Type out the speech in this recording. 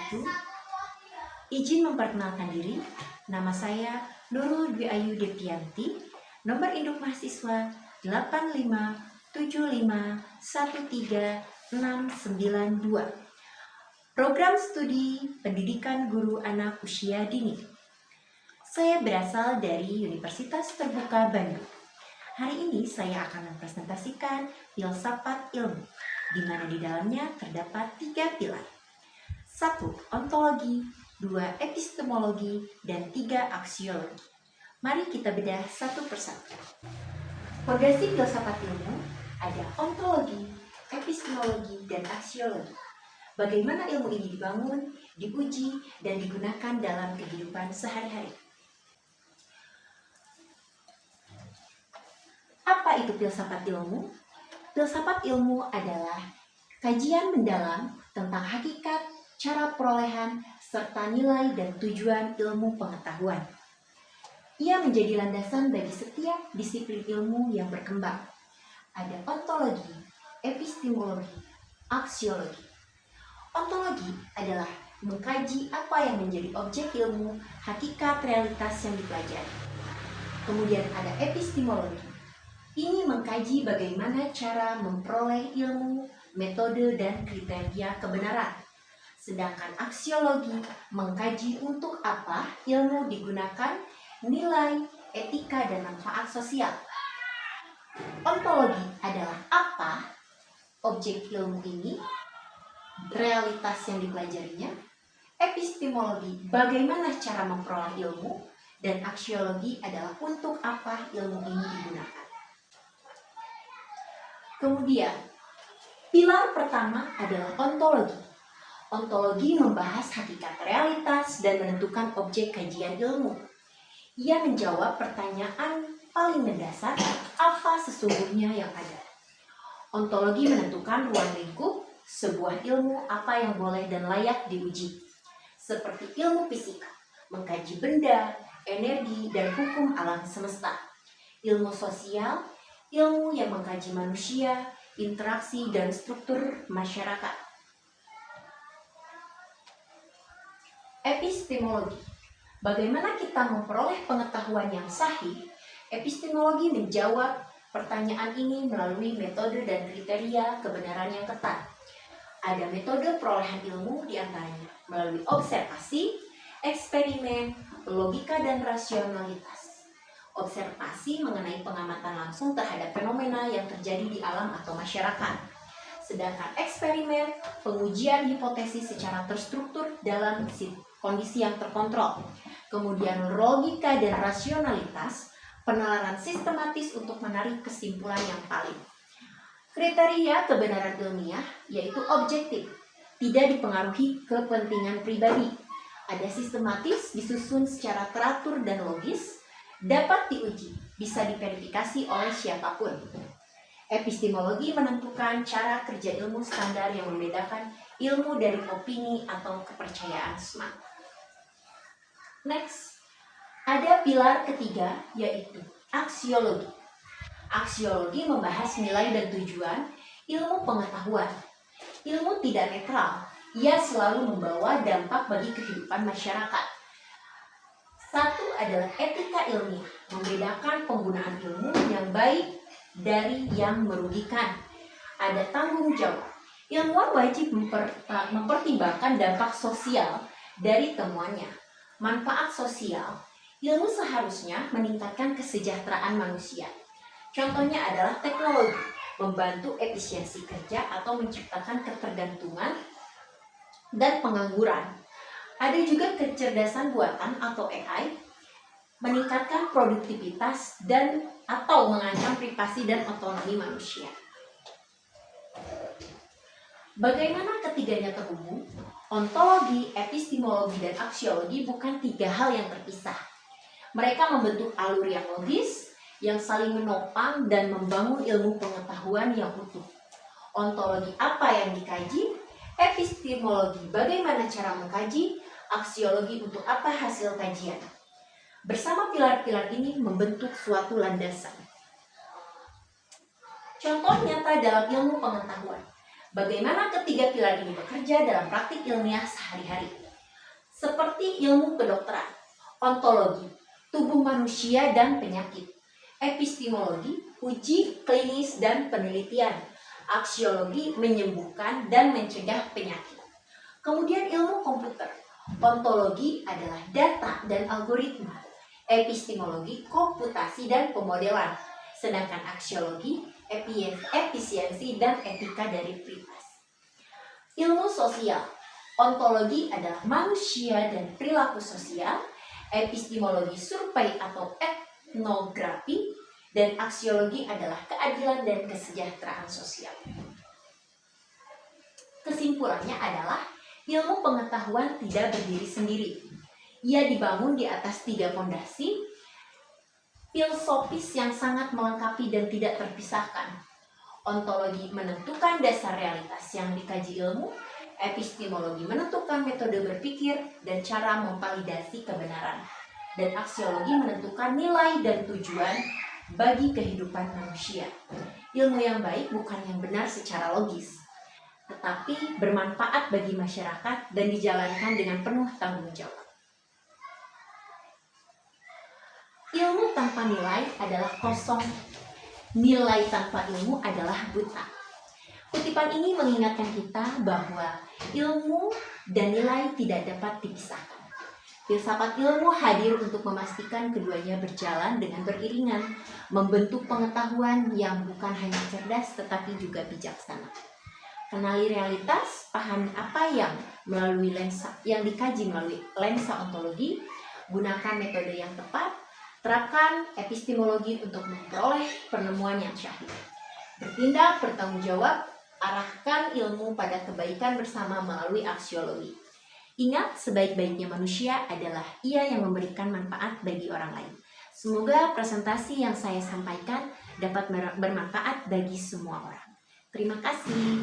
wabarakatuh. Izin memperkenalkan diri, nama saya Nurul Dwi Ayu Devianti, nomor induk mahasiswa 857513692. Program Studi Pendidikan Guru Anak Usia Dini. Saya berasal dari Universitas Terbuka Bandung. Hari ini saya akan mempresentasikan filsafat ilmu, di mana di dalamnya terdapat 3 pilar. 1. Ontologi, 2. Epistemologi, dan 3. Aksiologi. Mari kita bedah satu persatu. Fondasi filsafat ilmu ada ontologi, epistemologi, dan aksiologi. Bagaimana ilmu ini dibangun, diuji, dan digunakan dalam kehidupan sehari-hari. Apa itu filsafat ilmu? Filsafat ilmu adalah kajian mendalam tentang hakikat, cara perolehan, serta nilai dan tujuan ilmu pengetahuan. Ia menjadi landasan bagi setiap disiplin ilmu yang berkembang. Ada ontologi, epistemologi, aksiologi. Ontologi adalah mengkaji apa yang menjadi objek ilmu, hakikat realitas yang dipelajari. Kemudian ada epistemologi. Ini mengkaji bagaimana cara memperoleh ilmu, metode, dan kriteria kebenaran. Sedangkan aksiologi mengkaji untuk apa ilmu digunakan, nilai, etika, dan manfaat sosial. Ontologi adalah apa objek ilmu ini, realitas yang dipelajarinya. Epistemologi, bagaimana cara memperoleh ilmu, dan aksiologi adalah untuk apa ilmu ini digunakan. Kemudian, pilar pertama adalah ontologi. Ontologi membahas hakikat realitas dan menentukan objek kajian ilmu. Ia menjawab pertanyaan paling mendasar, apa sesungguhnya yang ada. Ontologi menentukan ruang lingkup sebuah ilmu apa yang boleh dan layak diuji. Seperti ilmu fisika, mengkaji benda, energi, dan hukum alam semesta. Ilmu sosial, ilmu yang mengkaji manusia, interaksi, dan struktur masyarakat. Epistemologi. Bagaimana kita memperoleh pengetahuan yang sahih? Epistemologi menjawab pertanyaan ini melalui metode dan kriteria kebenaran yang ketat. Ada metode perolehan ilmu diantaranya melalui observasi, eksperimen, logika, dan rasionalitas. Observasi mengenai pengamatan langsung terhadap fenomena yang terjadi di alam atau masyarakat. Sedangkan eksperimen, pengujian hipotesis secara terstruktur dalam kondisi yang terkontrol. Kemudian logika dan rasionalitas, penalaran sistematis untuk menarik kesimpulan yang valid. Kriteria kebenaran ilmiah yaitu objektif, tidak dipengaruhi kepentingan pribadi. Ada sistematis, disusun secara teratur dan logis, dapat diuji, bisa diverifikasi oleh siapapun. Epistemologi menentukan cara kerja ilmu standar yang membedakan ilmu dari opini atau kepercayaan semata. Next, ada pilar ketiga yaitu aksiologi. Aksiologi membahas nilai dan tujuan ilmu pengetahuan. Ilmu tidak netral, ia selalu membawa dampak bagi kehidupan masyarakat. Satu adalah etika ilmiah, membedakan penggunaan ilmu yang baik dari yang merugikan. Ada tanggung jawab. Ilmuwan wajib mempertimbangkan dampak sosial dari temuannya. Manfaat sosial, ilmu seharusnya meningkatkan kesejahteraan manusia. Contohnya adalah teknologi, membantu efisiensi kerja atau menciptakan ketergantungan dan pengangguran. Ada juga kecerdasan buatan atau AI, meningkatkan produktivitas dan atau mengancam privasi dan otonomi manusia. Bagaimana ketiganya terhubung? Ontologi, epistemologi, dan aksiologi bukan 3 hal yang terpisah. Mereka membentuk alur yang logis, yang saling menopang dan membangun ilmu pengetahuan yang utuh. Ontologi apa yang dikaji? Epistemologi bagaimana cara mengkaji? Aksiologi untuk apa hasil kajian? Bersama pilar-pilar ini membentuk suatu landasan. Contoh nyata dalam ilmu pengetahuan. Bagaimana ketiga pilar ini bekerja dalam praktik ilmiah sehari-hari? Seperti ilmu kedokteran, ontologi, tubuh manusia dan penyakit, epistemologi, uji klinis dan penelitian, aksiologi, menyembuhkan dan mencegah penyakit. Kemudian ilmu komputer, ontologi adalah data dan algoritma, epistemologi, komputasi dan pemodelan, sedangkan aksiologi, efisiensi dan etika dari privat. Ilmu sosial, ontologi adalah manusia dan perilaku sosial, epistemologi survei atau etnografi, dan aksiologi adalah keadilan dan kesejahteraan sosial. Kesimpulannya adalah ilmu pengetahuan tidak berdiri sendiri. Ia dibangun di atas 3 fondasi filosofis yang sangat melengkapi dan tidak terpisahkan. Ontologi menentukan dasar realitas yang dikaji ilmu, epistemologi menentukan metode berpikir dan cara memvalidasi kebenaran, dan aksiologi menentukan nilai dan tujuan bagi kehidupan manusia. Ilmu yang baik bukan yang benar secara logis, tetapi bermanfaat bagi masyarakat dan dijalankan dengan penuh tanggung jawab. Ilmu tanpa nilai adalah kosong, nilai tanpa ilmu adalah buta. Kutipan ini mengingatkan kita bahwa ilmu dan nilai tidak dapat dipisahkan. Filsafat ilmu hadir untuk memastikan keduanya berjalan dengan beriringan, membentuk pengetahuan yang bukan hanya cerdas tetapi juga bijaksana. Kenali realitas, pahami apa yang dikaji melalui lensa ontologi, gunakan metode yang tepat, terapkan epistemologi untuk memperoleh penemuan yang syahid. Bertindak bertanggung jawab, arahkan ilmu pada kebaikan bersama melalui aksiologi. Ingat, sebaik-baiknya manusia adalah ia yang memberikan manfaat bagi orang lain. Semoga presentasi yang saya sampaikan dapat bermanfaat bagi semua orang. Terima kasih.